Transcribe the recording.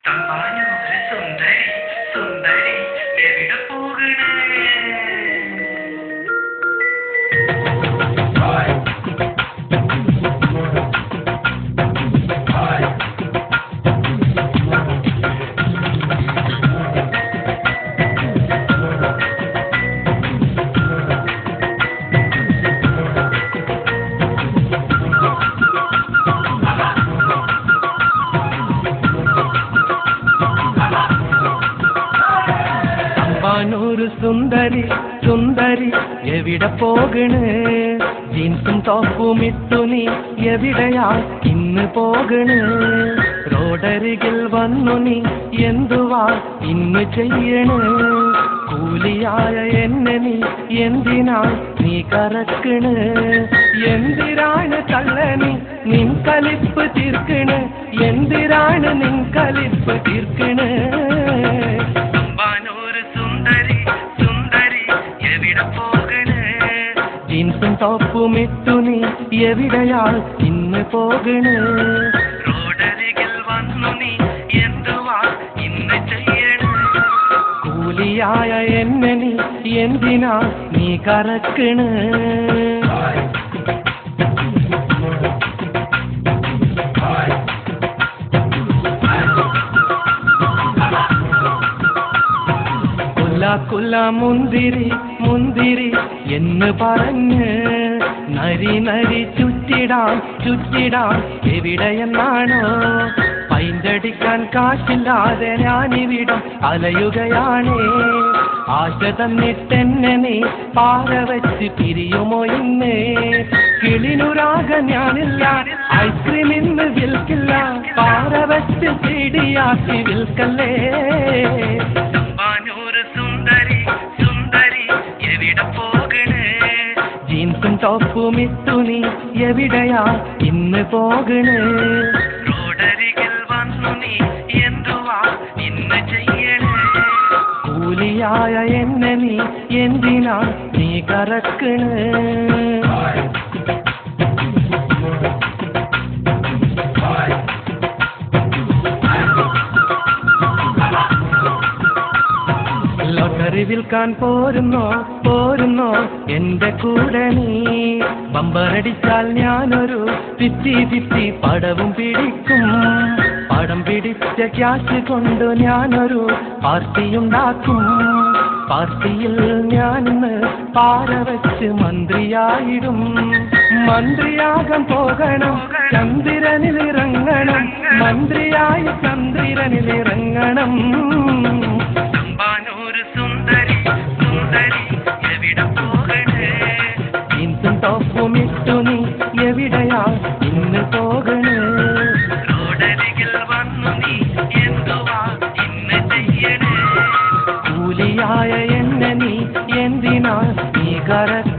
തമ്പാനൂര് സുന്ദരി സുന്ദരി എവിടെ പോകണേ? തമ്പാനൂര് സുന്ദരി സുന്ദരി എവിടെ പോകണ്? ജീൻസും ടോപ്പും ഇട്ടു നീ എവിടെയാ ഇന്ന് പോകണ്? റോഡരികിൽ വന്നു നീ എന്തുവാ ഇന്ന് ചെയ്യണ്? കൂലിയായ എന്നെ നീ എന്തിനാ നീ കറക്കണ്? എന്തിനാണ് കള്ളനി നിൻ കലിപ്പ് തീർക്കണ്? എന്തിനാണ് നിൻ കലിപ്പ് തീർക്കണ്? ജീൻസും ടോപ്പും ഇട്ടു നീ എവിടെയാ ഇന്ന് പോകണ്? റോഡരികിൽ വന്നു നീ എന്തുവാ ഇന്ന് ചെയ്യണ്? കൂലിയായ എന്നെ നീ എന്തിനാ നീ കറക്കണ്? കുല്ല മുന്തിരി മുന്തിരി എന്ന് പറഞ്ഞ് നരി നരി ചുറ്റിടാൻ ചുറ്റിടാൻ എവിടെയെന്നാണോ? പൈൻ്റടിക്കാൻ കാശില്ലാതെ ഞാനിവിടം അലയുകയാണേ. ആശ തന്നിട്ടെന്നെ നീ പാറ വെച്ച് പിരിയുമോ ഇന്ന്? കിളിനുരാഗ ഞാനില്ല, ഐസ്ക്രീം ഇന്ന് വിൽക്കില്ല, പാറ വെച്ച് പിടിയാക്കി വിൽക്കല്ലേ. ജീൻസും ടോപ്പും ഇട്ടു നീ എവിടെയാ ഇന്ന് പോകണ്? റോഡരികിൽ വന്നു നീ എന്തുവാ ഇന്ന് ചെയ്യണ്? കൂലിയായ എന്നെ നീ എന്തിനാ നീ കറക്കണ്? ലോട്ടറി വിൽക്കാൻ പോരുന്നോ പോരുന്നോ എന്റെ കൂടെ നീ? ബമ്പറടിച്ചാൽ ഞാനൊരു 50-50 പടവും പിടിക്കും. പടം പിടിച്ച ക്യാഷ് കൊണ്ട് ഞാനൊരു പാർട്ടിയുണ്ടാക്കും. പാർട്ടിയിൽ ഞാനിന്ന് പാര വെച്ച് മന്ത്രിയായിടും. മന്ത്രിയാകാൻ പോകണം, ചന്ദ്രനിലിറങ്ങണം, മന്ത്രിയായി ചന്ദ്രനിലിറങ്ങണം. ജീൻസും ടോപ്പും ഇട്ടു നീ എവിടെയാ ഇന്ന് പോകണ്? റോഡരികിൽ വന്നു നീ എന്തുവാ ഇന്ന് ചെയ്യണ്? കൂലിയായ എന്നെ നീ എന്തിനാ നീ കറക്ക